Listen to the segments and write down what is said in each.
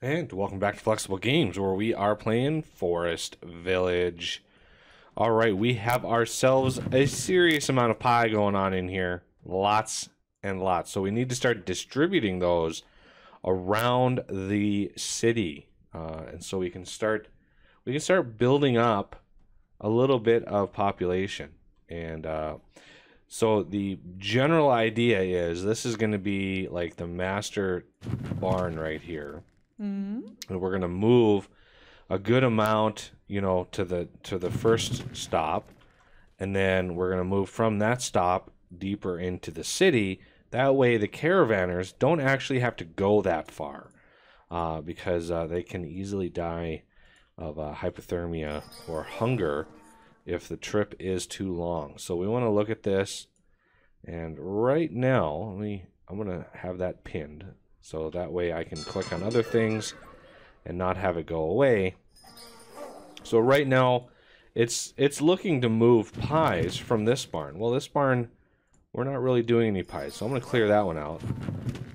And welcome back to Flexible Games, where we are playing Forest Village. Alright, we have ourselves a serious amount of pie going on in here. Lots and lots. So we need to start distributing those around the city. And so we can start building up a little bit of population. And so the general idea is this is going to be like the master barn right here. And we're going to move a good amount, you know, to the first stop, and then we're going to move from that stop deeper into the city. That way the caravanners don't actually have to go that far, because they can easily die of hypothermia or hunger if the trip is too long. So we want to look at this, and right now I'm going to have that pinned. So that way I can click on other things and not have it go away. So right now it's looking to move pies from this barn. Well, this barn, we're not really doing any pies, so I'm going to clear that one out.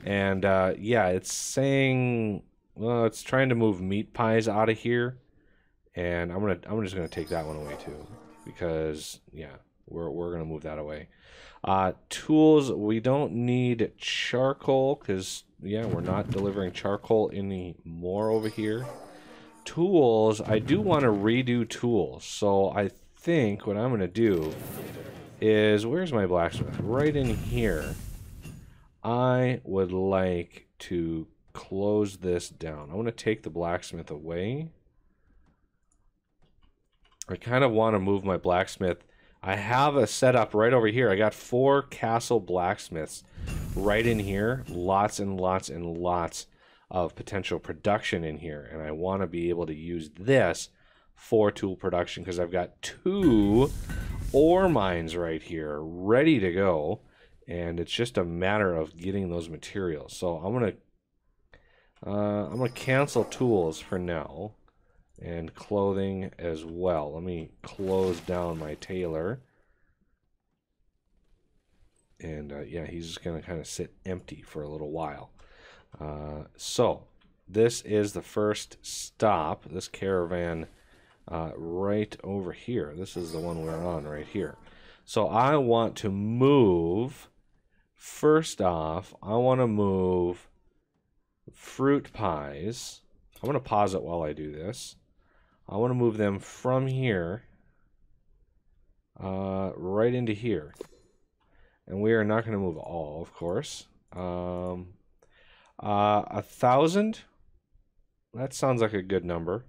And yeah, it's saying, well, it's trying to move meat pies out of here. And I'm just going to take that one away too, because yeah, we're going to move that away. Tools, we don't need charcoal because, yeah, we're not delivering charcoal anymore over here. Tools, I do want to redo tools. So I think what I'm going to do is, where's my blacksmith? Right in here. I would like to close this down. I want to take the blacksmith away. I kind of want to move my blacksmith. I have a setup right over here. I got 4 castle blacksmiths right in here. Lots and lots and lots of potential production in here. And I want to be able to use this for tool production because I've got 2 ore mines right here ready to go. And it's just a matter of getting those materials. So I'm gonna cancel tools for now. And clothing as well. Let me close down my tailor. And yeah, he's just going to kind of sit empty for a little while. So this is the first stop. This caravan right over here. This is the one we're on right here. So I want to move, first off, I want to move fruit pies. I'm going to pause it while I do this. I want to move them from here right into here. And we are not going to move all, of course. 1,000? That sounds like a good number.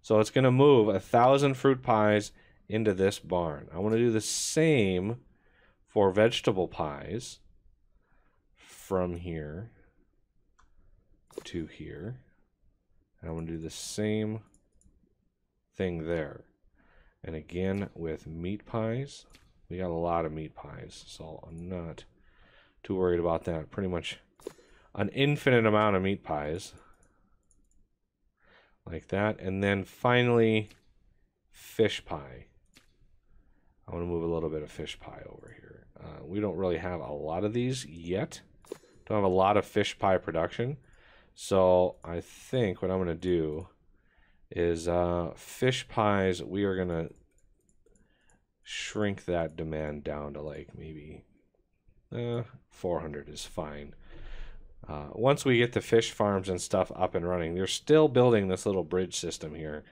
So it's going to move 1,000 fruit pies into this barn. I want to do the same for vegetable pies from here to here. And I want to do the same thing there. And again with meat pies, we got a lot of meat pies, so I'm not too worried about that. Pretty much an infinite amount of meat pies like that. And then finally fish pie. I want to move a little bit of fish pie over here. We don't really have a lot of these yet. Don't have a lot of fish pie production. So I think what I'm going to do is fish pies, we are going to shrink that demand down to like maybe 400 is fine. Once we get the fish farms and stuff up and running, they're still building this little bridge system here.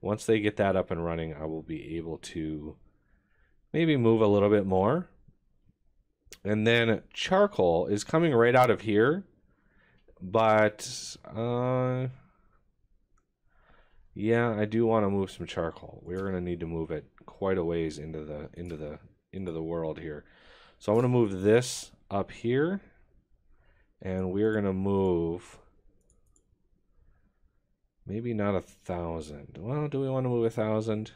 Once they get that up and running, I will be able to maybe move a little bit more. And then charcoal is coming right out of here, but yeah, I do want to move some charcoal. We're going to need to move it quite a ways into the world here. So I'm going to move this up here, and we're going to move maybe not 1,000. Well, do we want to move 1,000?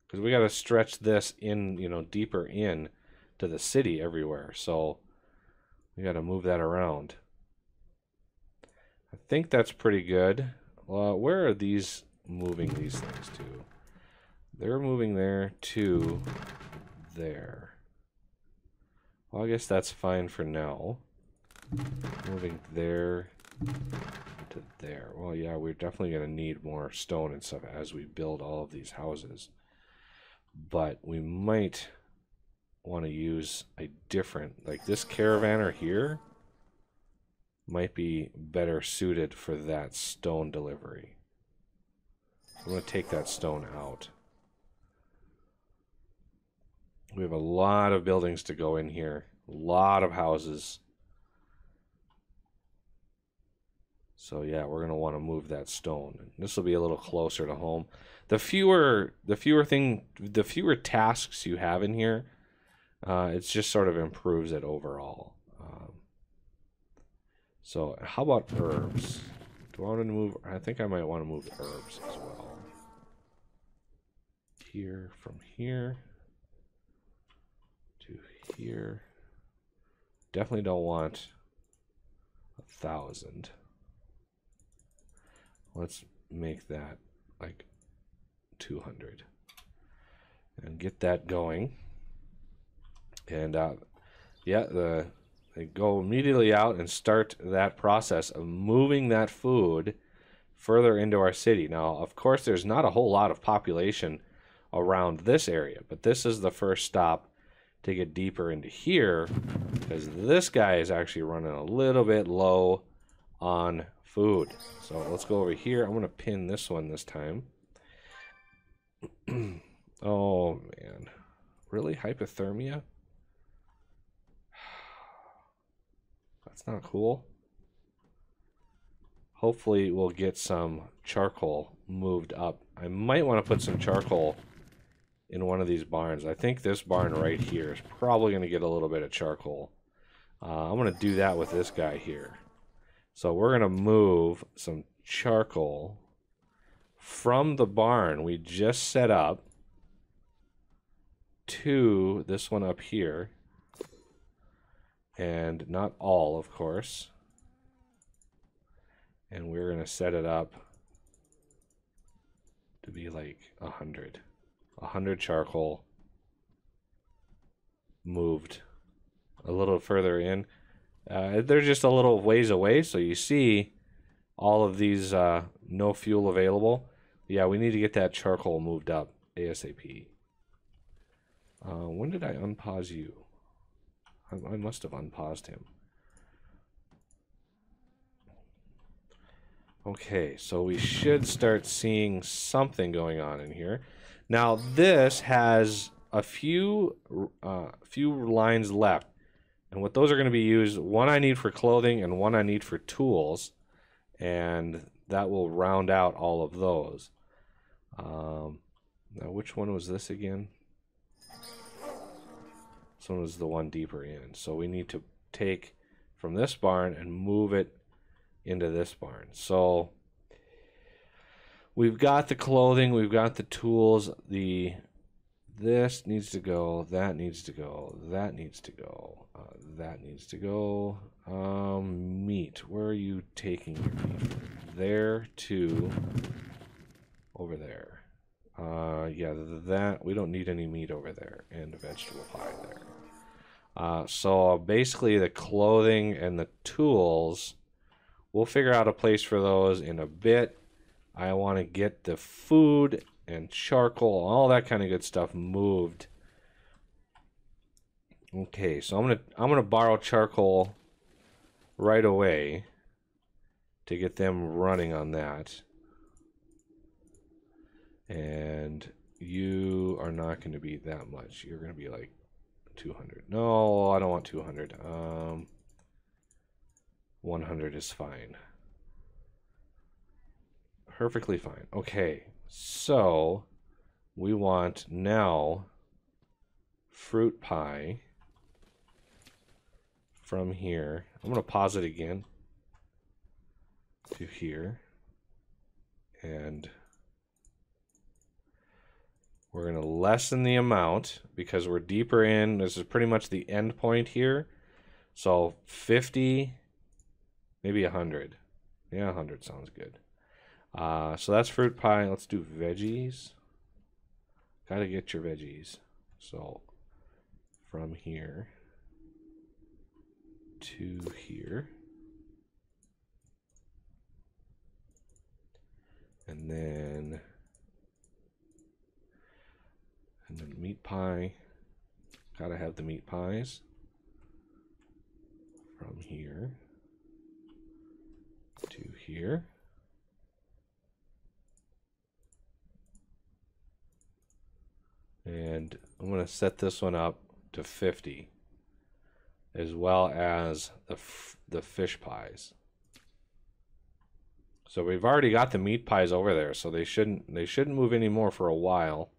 Because we got to stretch this in, you know, deeper in to the city everywhere. So we got to move that around. I think that's pretty good. Where are these moving these things to? They're moving there to there. Well, I guess that's fine for now. Moving there to there. Well, yeah, we're definitely going to need more stone and stuff as we build all of these houses. But we might want to use a different, like this caravaner here might be better suited for that stone delivery. I'm going to take that stone out. We have a lot of buildings to go in here. A lot of houses. So yeah, we're going to want to move that stone. This will be a little closer to home. The fewer tasks you have in here, it just sort of improves it overall. So how about herbs? Do I want to move? I think I might want to move herbs as well. Here, from here to here. Definitely don't want 1,000. Let's make that like 200 and get that going. And yeah, they go immediately out and start that process of moving that food further into our city. Now, of course, there's not a whole lot of population around this area, but this is the first stop to get deeper into here, because this guy is actually running a little bit low on food. So let's go over here. I'm going to pin this one this time. Oh, man. Really? Hypothermia? That's not cool. Hopefully we'll get some charcoal moved up. I might want to put some charcoal in one of these barns. I think this barn right here is probably going to get a little bit of charcoal. I'm going to do that with this guy here. So we're going to move some charcoal from the barn we just set up to this one up here. And not all, of course. And we're going to set it up to be like 100. 100 charcoal moved a little further in. They're just a little ways away, so you see all of these no fuel available. Yeah, we need to get that charcoal moved up ASAP. When did I unpause you? I must have unpaused him. Okay, so we should start seeing something going on in here. Now this has a few lines left, and what those are going to be used, one I need for clothing and one I need for tools, and that will round out all of those. Now which one was this again? This one was the one deeper in, so we need to take from this barn and move it into this barn. So we've got the clothing, we've got the tools, this needs to go, that needs to go, that needs to go, that needs to go. Meat, where are you taking your meat from? There to over there. Yeah, that, we don't need any meat over there, and a vegetable pie there. So basically the clothing and the tools, we'll figure out a place for those in a bit. I want to get the food and charcoal, all that kind of good stuff moved. Okay, so I'm gonna borrow charcoal right away to get them running on that. And you are not going to be that much. You're going to be like 200. No, I don't want 200. 100 is fine. Perfectly fine. Okay, so we want now fruit pie from here. I'm going to pause it again to here. And we're going to lessen the amount because we're deeper in. This is pretty much the end point here. So 50, maybe 100. Yeah, 100 sounds good. So that's fruit pie. Let's do veggies. Got to get your veggies. So from here to here. And then meat pie. Gotta have the meat pies. From here to here. And I'm going to set this one up to 50, as well as the fish pies. So we've already got the meat pies over there, so they shouldn't move anymore for a while.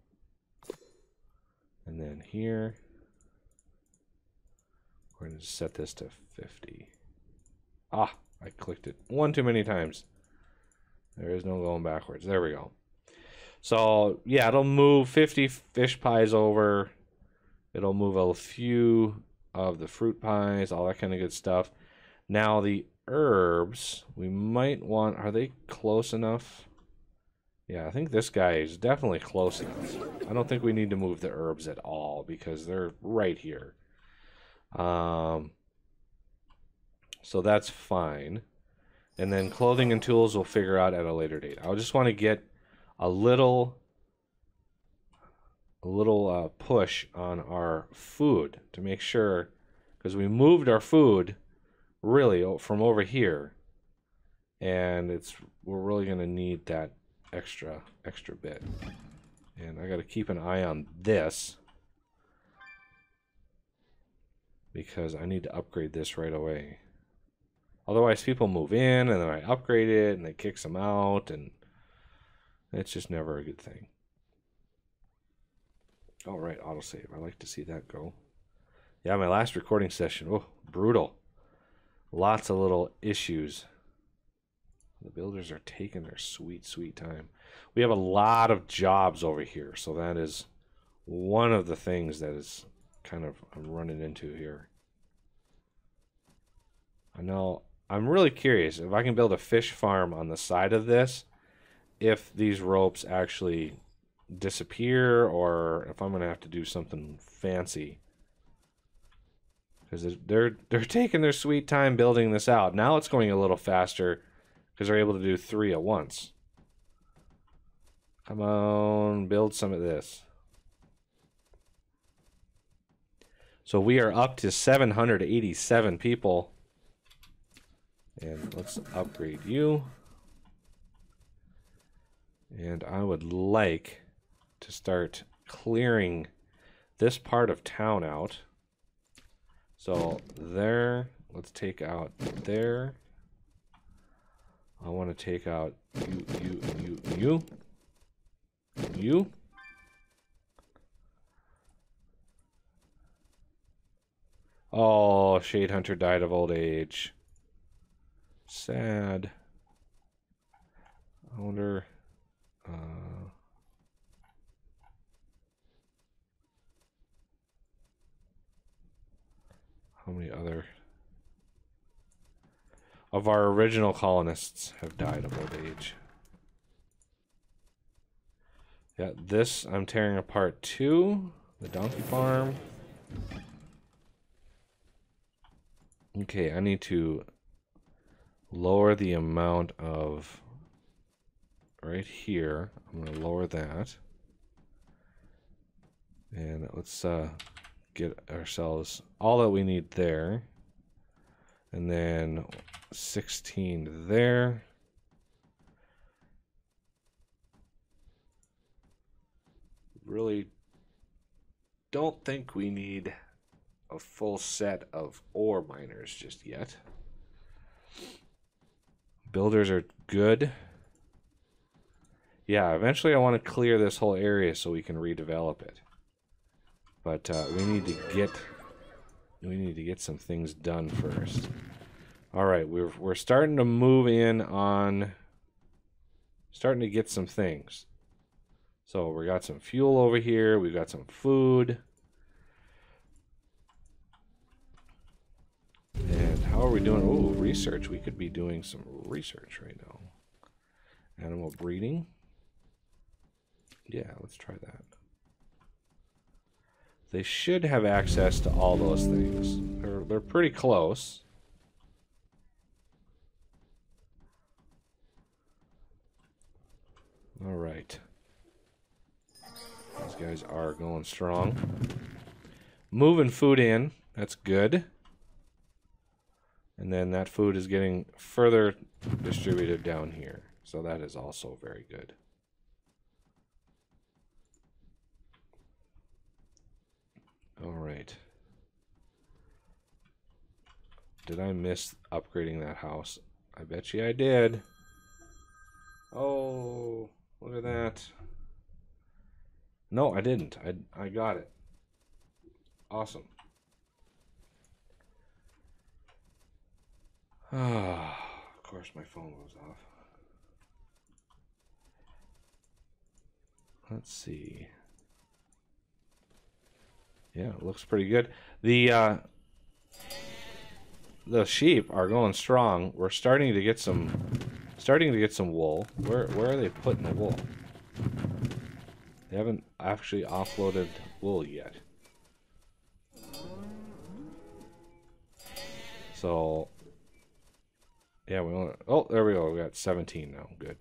And then here, we're going to set this to 50. Ah, I clicked it one too many times. There is no going backwards. There we go. So, yeah, it'll move 50 fish pies over. It'll move a few of the fruit pies, all that kind of good stuff. Now, the herbs, we might want... Are they close enough? Yeah, I think this guy is definitely close enough. I don't think we need to move the herbs at all because they're right here. So that's fine. And then clothing and tools we'll figure out at a later date. I just want to get a little push on our food to make sure, because we moved our food really from over here, and we're really going to need that extra bit. And I got to keep an eye on this because I need to upgrade this right away. Otherwise people move in and then I upgrade it and it kicks them out, and it's just never a good thing. All right, autosave. I like to see that go. Yeah, my last recording session. Oh, brutal. Lots of little issues. The builders are taking their sweet, sweet time. We have a lot of jobs over here, so that is one of the things that is kind of I'm running into here. I know. I'm really curious if I can build a fish farm on the side of this, if these ropes actually disappear or if I'm going to have to do something fancy. Because they're taking their sweet time building this out. Now it's going a little faster because they're able to do 3 at once. Come on, build some of this. So we are up to 787 people. And let's upgrade you. And I would like to start clearing this part of town out. So there, let's take out there. I want to take out you. Oh, Shade Hunter died of old age. Sad. I wonder... how many other of our original colonists have died of old age? Yeah, this I'm tearing apart too. The donkey farm. Okay, I need to lower the amount of right here. I'm going to lower that. And let's get ourselves all that we need there. And then 16 there. Really don't think we need a full set of ore miners just yet. Builders are good. Yeah, eventually I want to clear this whole area so we can redevelop it. But we need to get some things done first. All right, we're starting to move in on starting to get some things. So we got some fuel over here, we've got some food. And how are we doing? Oh, research. We could be doing some research right now. Animal breeding. Yeah, let's try that. They should have access to all those things. They're pretty close. All right. These guys are going strong. Moving food in. That's good. And then that food is getting further distributed down here. So that is also very good. All right. Did I miss upgrading that house? I bet you I did. Oh, look at that. No, I didn't. I got it. Awesome. Ah, of course my phone goes off. Let's see. Yeah, it looks pretty good. The sheep are going strong. We're starting to get some wool. Where are they putting the wool? They haven't actually offloaded wool yet. So yeah, we want. Oh, there we go. We got 17 now. Good.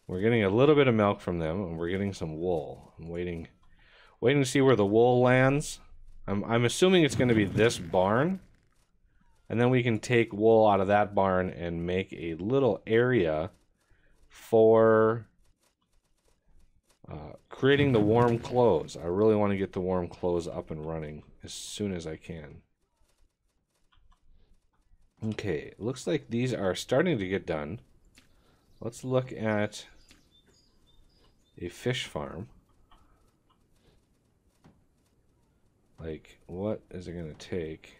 We're getting a little bit of milk from them, and we're getting some wool. I'm waiting to see where the wool lands. I'm assuming it's going to be this barn, and then we can take wool out of that barn and make a little area for creating the warm clothes. I really want to get the warm clothes up and running as soon as I can. Okay, looks like these are starting to get done. Let's look at a fish farm. Like, what is it going to take?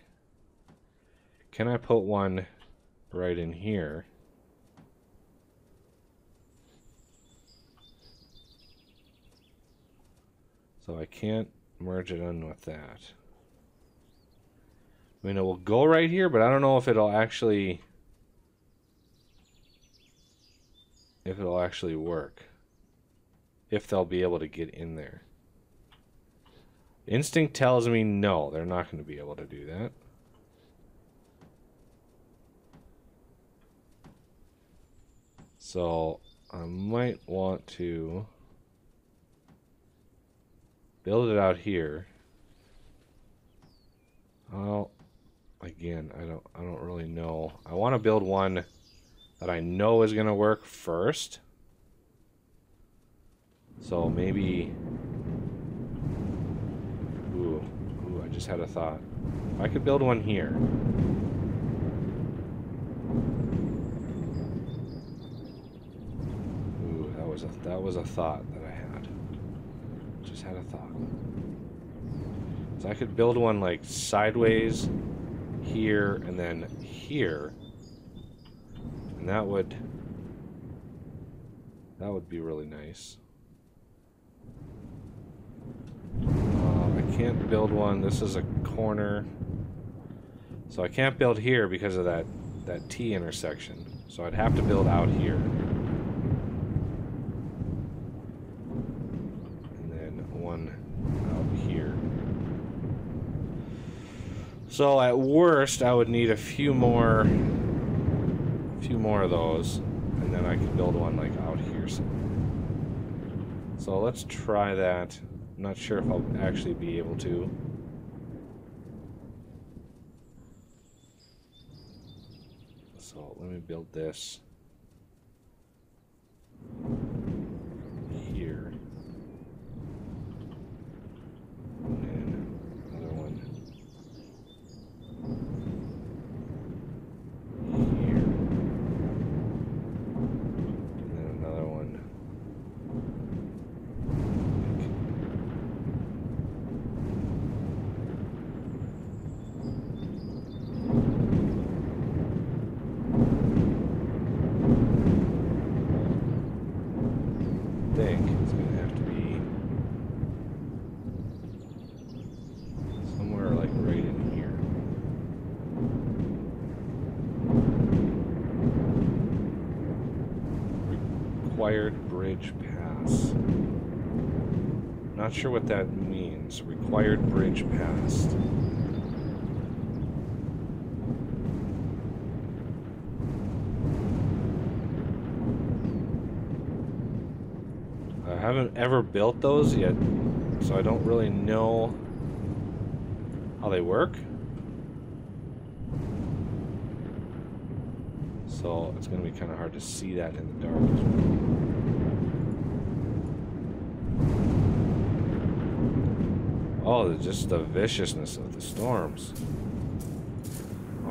Can I put one right in here? So I can't merge it in with that. I mean, it will go right here, but I don't know if it'll actually work. If they'll be able to get in there. Instinct tells me no, they're not going to be able to do that. So I might want to build it out here. Well, again, I don't really know. I want to build one that I know is going to work first. So maybe... Ooh, I just had a thought. If I could build one here. Ooh, that was a thought that I had. Just had a thought. So I could build one like sideways here and then here. And that would be really nice. I can't build one. This is a corner. So I can't build here because of that T intersection. So I'd have to build out here. And then one out here. So at worst, I would need a few more of those. And then I could build one like out here somewhere. So let's try that. I'm not sure if I'll actually be able to. So let me build this here. And then another one here. And then another one. Required bridge pass. Not sure what that means. Required bridge passed. haven't ever built those yet, so I don't really know how they work. So it's going to be kind of hard to see that in the dark as well. Oh, just the viciousness of the storms.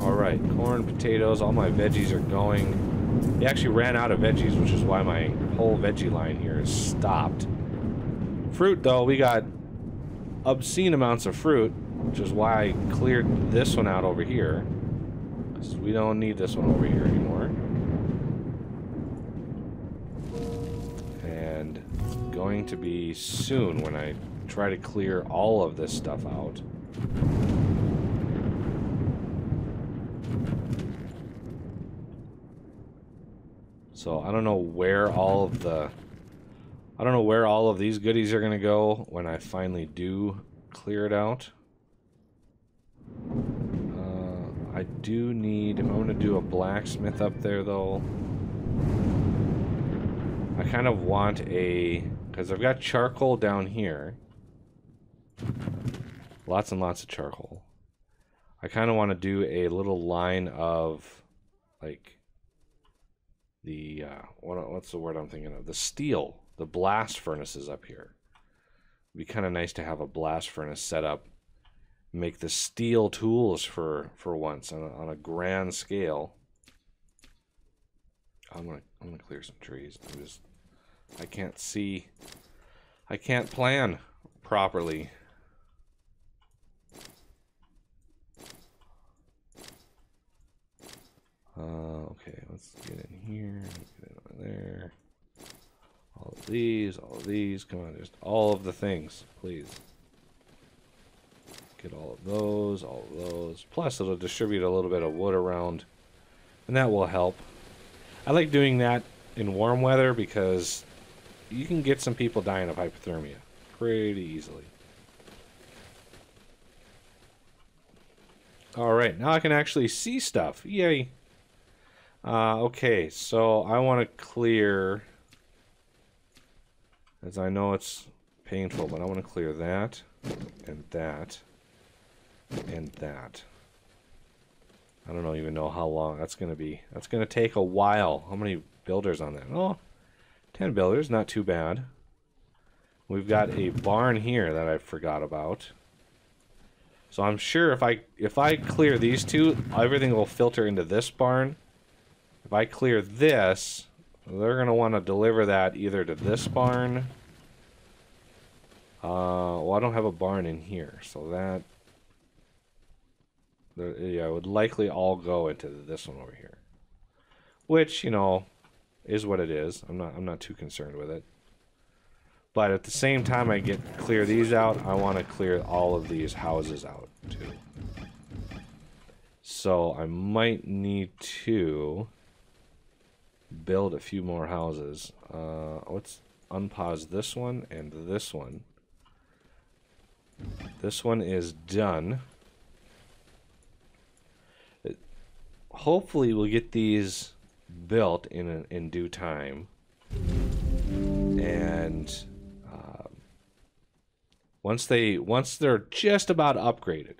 Alright, corn, potatoes, all my veggies are going. He actually ran out of veggies, which is why my whole veggie line here is stopped. Fruit, though, we got obscene amounts of fruit, which is why I cleared this one out over here. Because we don't need this one over here anymore. And it's going to be soon when I try to clear all of this stuff out. So I don't know where all of the... I don't know where all of these goodies are going to go when I finally do clear it out. I do need... I'm going to do a blacksmith up there, though. I kind of want a... Because I've got charcoal down here. Lots and lots of charcoal. I kind of want to do a little line of, like... the what's the word I'm thinking of? The steel, the blast furnaces up here. It'd be kind of nice to have a blast furnace set up, make the steel tools for once on a grand scale. I'm gonna clear some trees. I can't see. I can't plan properly. Okay, let's get in here, get in over there. All of these, come on, just all of the things, please. Get all of those. Plus, it'll distribute a little bit of wood around, and that will help. I like doing that in warm weather because you can get some people dying of hypothermia pretty easily. Alright, now I can actually see stuff. Yay! Okay, so I want to clear, as I know it's painful, but I want to clear that, and that, and that. I don't even know how long that's going to be. That's going to take a while. How many builders on that? Oh, 10 builders, not too bad. We've got a barn here that I forgot about. So I'm sure if I clear these two, everything will filter into this barn. If I clear this, they're going to want to deliver that either to this barn. Well, I don't have a barn in here, so that... yeah, it would likely all go into this one over here. Which, you know, is what it is. I'm not too concerned with it. But at the same time I clear these out, I want to clear all of these houses out, too. So I might need to... build a few more houses. Let's unpause this one and this one. This one is done. Hopefully we'll get these built in due time. And once they're just about upgraded,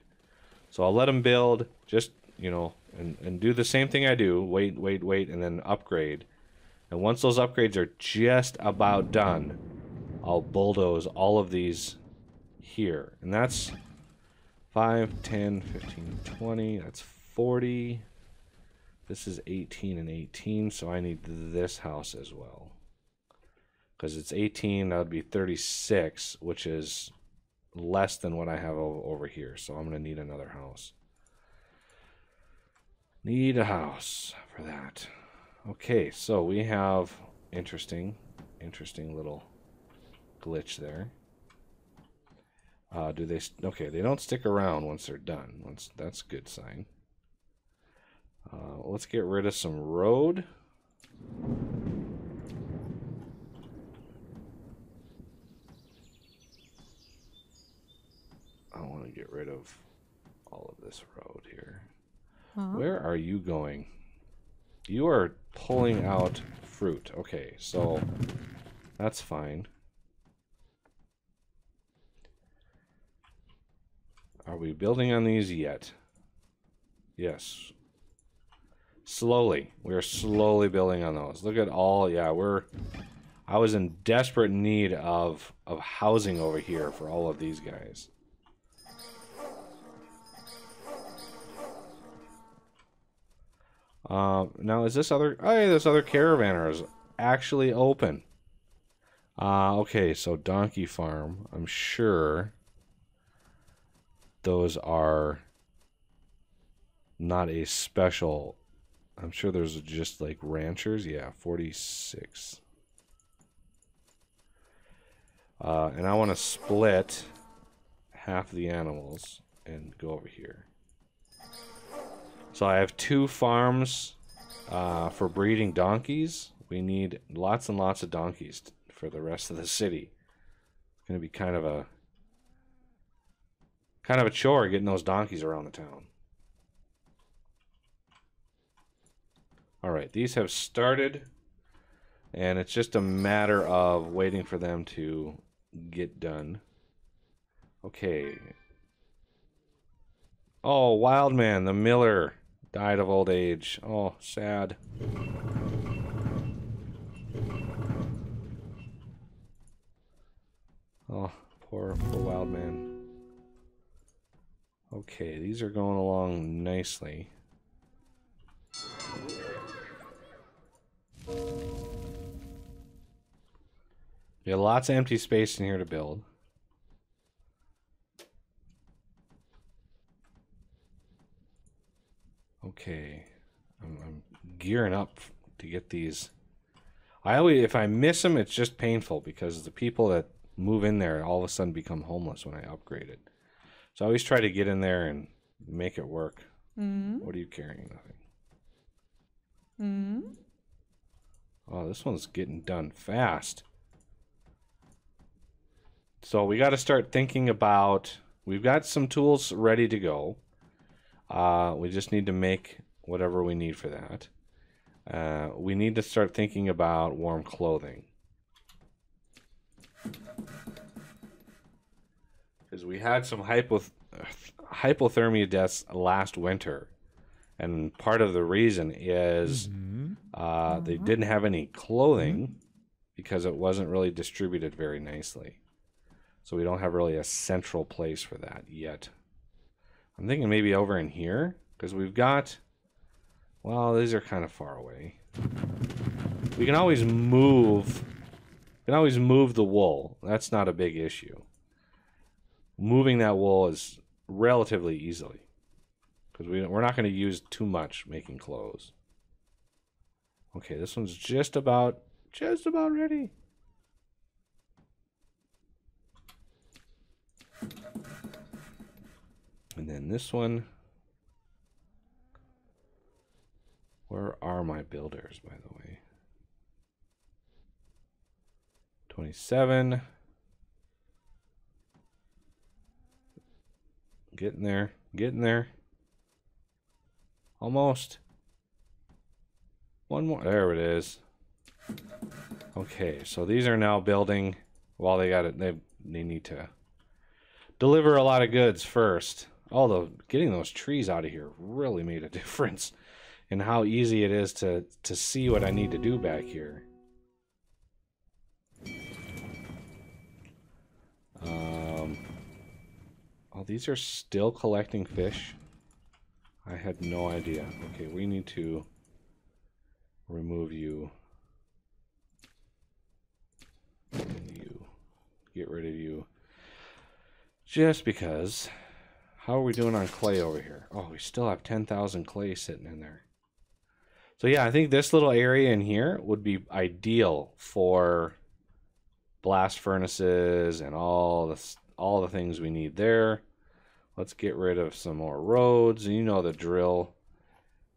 so I'll let them build, just, you know, and do the same thing I do, wait, and then upgrade. And once those upgrades are just about done, I'll bulldoze all of these here. And that's 5, 10, 15, 20, that's 40. This is 18 and 18, so I need this house as well. Because it's 18, that would be 36, which is less than what I have over here. So I'm going to need another house. Need a house for that. Okay, so we have interesting little glitch there. Do they? Okay, they don't stick around once they're done. That's a good sign. Let's get rid of some road. I want to get rid of all of this road here. Where are you going? You are pulling out fruit. Okay, so that's fine. Are we building on these yet? Yes. Slowly. We are slowly building on those. Look at all, yeah, I was in desperate need of housing over here for all of these guys. Now is this other, oh yeah, this other caravaner is actually open. Okay, so donkey farm, I'm sure those are not a special, I'm sure there's just like ranchers, yeah, 46. And I want to split half the animals and go over here. So I have 2 farms for breeding donkeys. We need lots and lots of donkeys for the rest of the city. It's going to be kind of a chore getting those donkeys around the town. All right, these have started, and it's just a matter of waiting for them to get done. Okay. Oh, Wildman, the miller, died of old age. Oh, sad. Oh, poor Wildman. Okay, these are going along nicely. We have lots of empty space in here to build. Okay, I'm gearing up to get these. If I miss them, it's just painful because the people that move in there all of a sudden become homeless when I upgrade it. So I always try to get in there and make it work. What are you carrying? Nothing. Oh, this one's getting done fast. So we got to start thinking about, we've got some tools ready to go. We just need to make whatever we need for that. We need to start thinking about warm clothing. Because we had some hypothermia deaths last winter. And part of the reason is they didn't have any clothing because it wasn't really distributed very nicely. So we don't have really a central place for that yet. I'm thinking maybe over in here, because we've got, well, these are kind of far away. We can always move the wool. That's not a big issue. Moving that wool is relatively easily, because we're not going to use too much making clothes. Okay, this one's just about ready. And then this one, where are my builders, by the way? 27. Getting there, getting there. Almost. One more, there it is. Okay, so these are now building while they got it, they need to deliver a lot of goods first. Although getting those trees out of here really made a difference in how easy it is to see what I need to do back here. Oh, these are still collecting fish. I had no idea. Okay, we need to remove you. And you. Get rid of you. Just because. How are we doing on clay over here? Oh, we still have 10,000 clay sitting in there. So yeah, I think this little area in here would be ideal for blast furnaces and all the things we need there. Let's get rid of some more roads. You know the drill.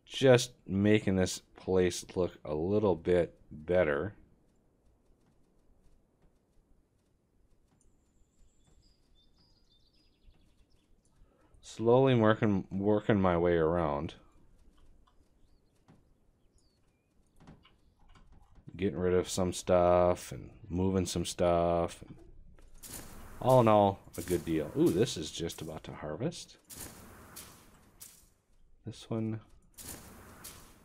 Just making this place look a little bit better. Slowly working my way around. Getting rid of some stuff and moving some stuff. All in all, a good deal. Ooh, this is just about to harvest. This one...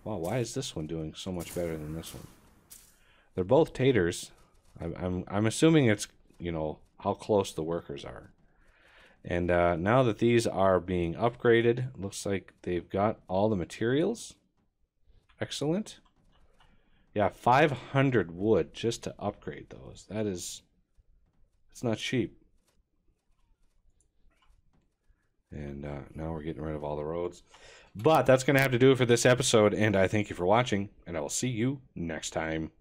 Wow, why is this one doing so much better than this one? They're both taters. I'm assuming it's, you know, how close the workers are. And now that these are being upgraded, looks like they've got all the materials. Excellent. Yeah, 500 wood just to upgrade those. That is... It's not cheap. And now we're getting rid of all the roads. But that's going to have to do it for this episode, and I thank you for watching, and I will see you next time.